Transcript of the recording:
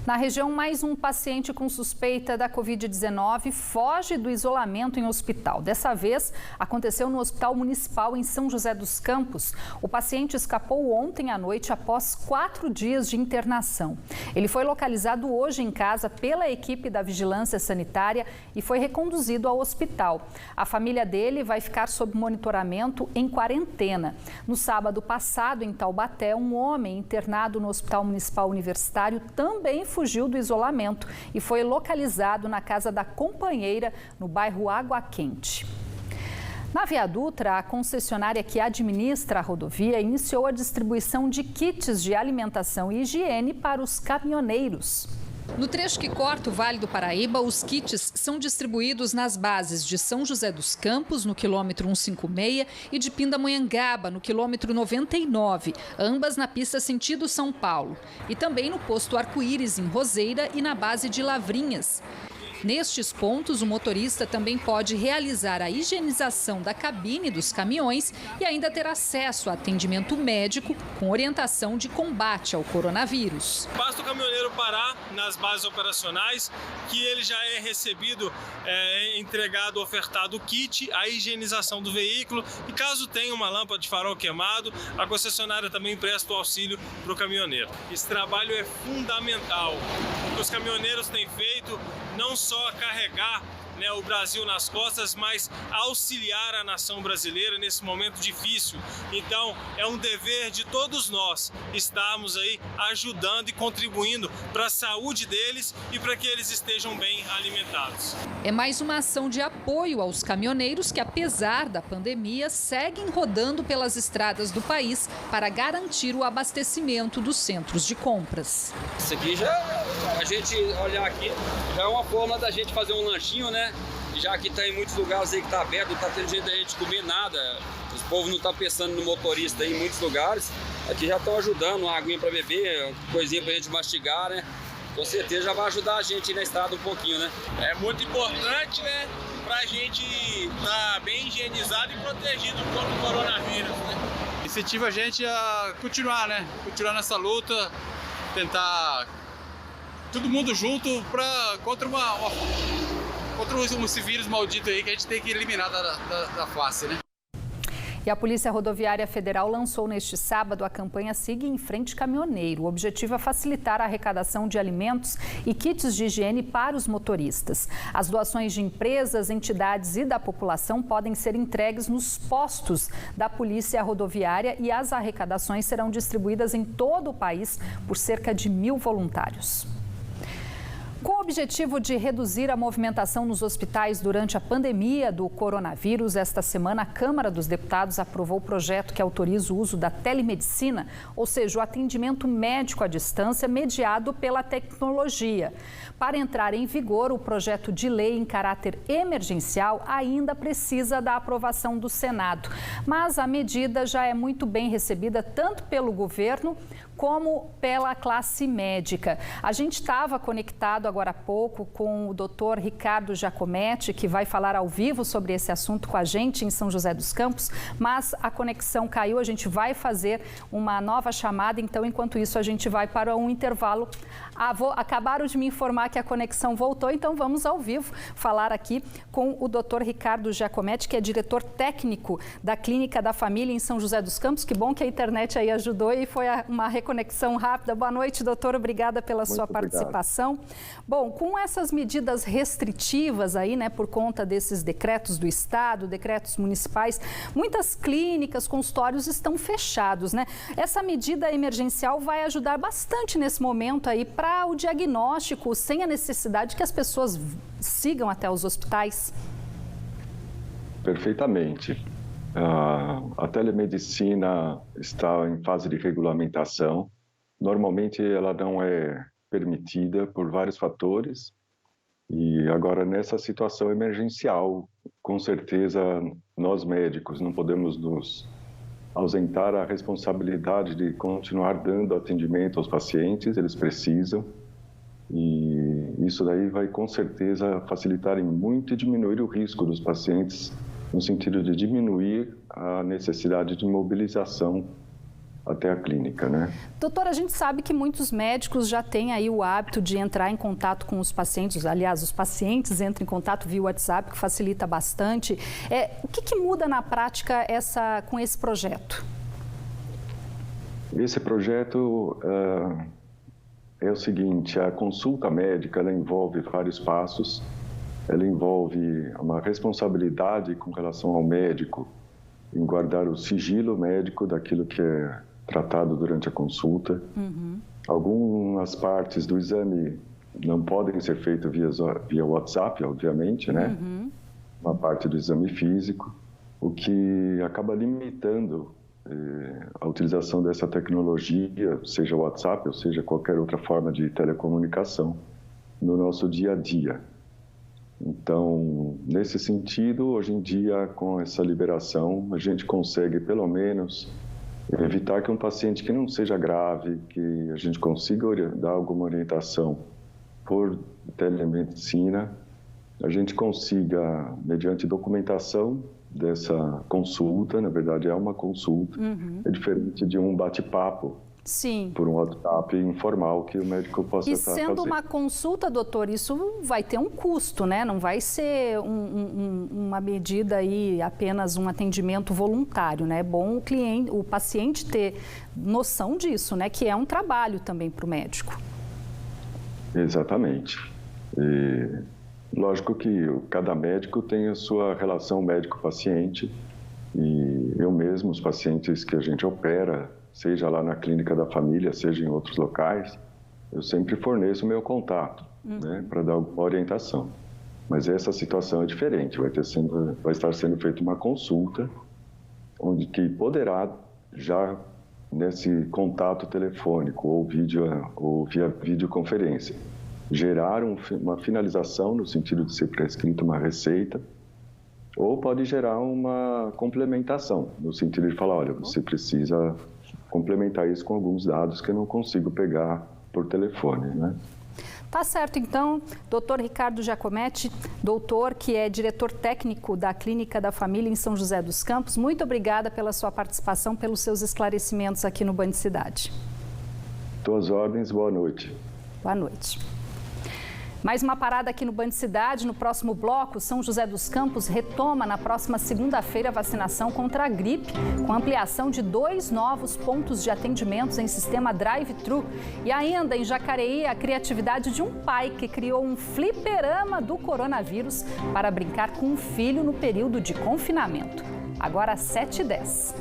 Na região, mais um paciente com suspeita da Covid-19 foge do isolamento em hospital. Dessa vez, aconteceu no Hospital Municipal em São José dos Campos. O paciente escapou ontem à noite após 4 dias de internação. Ele foi localizado hoje em casa pela equipe da Vigilância Sanitária e foi reconduzido ao hospital. A família dele vai ficar sob monitoramento em quarentena. No sábado passado, em Taubaté, um homem internado no Hospital Municipal Universitário também fugiu do isolamento e foi localizado na casa da companheira, no bairro Água Quente. Na Via Dutra, a concessionária que administra a rodovia iniciou a distribuição de kits de alimentação e higiene para os caminhoneiros. No trecho que corta o Vale do Paraíba, os kits são distribuídos nas bases de São José dos Campos, no quilômetro 156, e de Pindamonhangaba, no quilômetro 99, ambas na pista sentido São Paulo. E também no posto Arco-Íris, em Roseira, e na base de Lavrinhas. Nestes pontos, o motorista também pode realizar a higienização da cabine dos caminhões e ainda ter acesso a atendimento médico com orientação de combate ao coronavírus. Basta o caminhoneiro parar nas bases operacionais que ele já é recebido, entregado, ofertado o kit, a higienização do veículo e caso tenha uma lâmpada de farol queimado, a concessionária também presta o auxílio para o caminhoneiro. Esse trabalho é fundamental, porque os caminhoneiros têm feito não só carregar o Brasil nas costas, mas auxiliar a nação brasileira nesse momento difícil. Então, é um dever de todos nós estarmos aí ajudando e contribuindo para a saúde deles e para que eles estejam bem alimentados. É mais uma ação de apoio aos caminhoneiros que, apesar da pandemia, seguem rodando pelas estradas do país para garantir o abastecimento dos centros de compras. Isso aqui a gente olhar aqui, já é uma forma da gente fazer um lanchinho, né? Já que está em muitos lugares aí que está aberto, não está tendo jeito da gente comer nada, os povos não estão pensando no motorista aí em muitos lugares, aqui já estão ajudando, uma aguinha para beber, coisinha para a gente mastigar, né? Com certeza já vai ajudar a gente na estrada um pouquinho, né? É muito importante, né? Para a gente estar bem higienizado e protegido contra o coronavírus, né? Incentiva a gente a continuar, né? Continuar nessa luta, tentar todo mundo junto contra esse vírus maldito aí que a gente tem que eliminar da face, né? E a Polícia Rodoviária Federal lançou neste sábado a campanha Siga em Frente Caminhoneiro. O objetivo é facilitar a arrecadação de alimentos e kits de higiene para os motoristas. As doações de empresas, entidades e da população podem ser entregues nos postos da Polícia Rodoviária e as arrecadações serão distribuídas em todo o país por cerca de 1.000 voluntários. Com o objetivo de reduzir a movimentação nos hospitais durante a pandemia do coronavírus, esta semana a Câmara dos Deputados aprovou o projeto que autoriza o uso da telemedicina, ou seja, o atendimento médico à distância mediado pela tecnologia. Para entrar em vigor, o projeto de lei em caráter emergencial ainda precisa da aprovação do Senado. Mas a medida já é muito bem recebida tanto pelo governo como pela classe médica. A gente estava conectado agora há pouco com o doutor Ricardo Giacometti, que vai falar ao vivo sobre esse assunto com a gente em São José dos Campos, mas a conexão caiu, a gente vai fazer uma nova chamada, então enquanto isso a gente vai para um intervalo. Acabaram de me informar que a conexão voltou, então vamos ao vivo falar aqui com o doutor Ricardo Giacometti, que é diretor técnico da Clínica da Família em São José dos Campos. Que bom que a internet aí ajudou e foi uma reconexão rápida. Boa noite, doutor. Obrigada pela sua participação. Bom, com essas medidas restritivas aí, né, por conta desses decretos do Estado, decretos municipais, muitas clínicas, consultórios estão fechados, né? Essa medida emergencial vai ajudar bastante nesse momento aí para o diagnóstico, sem a necessidade que as pessoas sigam até os hospitais. Perfeitamente. A telemedicina está em fase de regulamentação. Normalmente ela não é permitida por vários fatores e agora nessa situação emergencial, com certeza nós médicos não podemos nos ausentar a responsabilidade de continuar dando atendimento aos pacientes, eles precisam, e isso daí vai com certeza facilitar em muito e diminuir o risco dos pacientes, no sentido de diminuir a necessidade de mobilização até a clínica, né? Doutor, a gente sabe que muitos médicos já têm aí o hábito de entrar em contato com os pacientes, aliás, os pacientes entram em contato via WhatsApp, que facilita bastante. O que muda na prática com esse projeto? Esse projeto é o seguinte, a consulta médica, ela envolve vários passos, ela envolve uma responsabilidade com relação ao médico em guardar o sigilo médico daquilo que é tratado durante a consulta. Algumas partes do exame não podem ser feitas via WhatsApp, obviamente, né? Uma parte do exame físico, o que acaba limitando a utilização dessa tecnologia, seja o WhatsApp ou seja qualquer outra forma de telecomunicação, no nosso dia a dia. Então, nesse sentido, hoje em dia, com essa liberação, a gente consegue, pelo menos, evitar que um paciente que não seja grave, que a gente consiga dar alguma orientação por telemedicina, a gente consiga, mediante documentação dessa consulta, na verdade é uma consulta, é diferente de um bate-papo. Sim. Por um WhatsApp informal que o médico possa estar fazendo. E sendo uma consulta, doutor, isso vai ter um custo, né? Não vai ser uma medida aí, apenas um atendimento voluntário, né? É bom o paciente ter noção disso, né? Que é um trabalho também para o médico. Exatamente. Lógico que cada médico tem a sua relação médico-paciente e eu mesmo, os pacientes que a gente opera, seja lá na clínica da família, seja em outros locais, eu sempre forneço o meu contato, né, para dar alguma orientação. Mas essa situação é diferente, vai estar sendo feita uma consulta, onde que poderá já nesse contato telefônico ou via videoconferência, gerar uma finalização no sentido de ser prescrita uma receita, ou pode gerar uma complementação, no sentido de falar, olha, você precisa complementar isso com alguns dados que eu não consigo pegar por telefone, né? Tá certo, então, doutor Ricardo Giacometti, doutor que é diretor técnico da Clínica da Família em São José dos Campos, muito obrigada pela sua participação, pelos seus esclarecimentos aqui no Band Cidade. Tuas ordens, boa noite. Boa noite. Mais uma parada aqui no Band Cidade. No próximo bloco, São José dos Campos retoma na próxima segunda-feira a vacinação contra a gripe, com ampliação de 2 novos pontos de atendimentos em sistema drive-thru. E ainda em Jacareí, a criatividade de um pai que criou um fliperama do coronavírus para brincar com um filho no período de confinamento. Agora 7h10.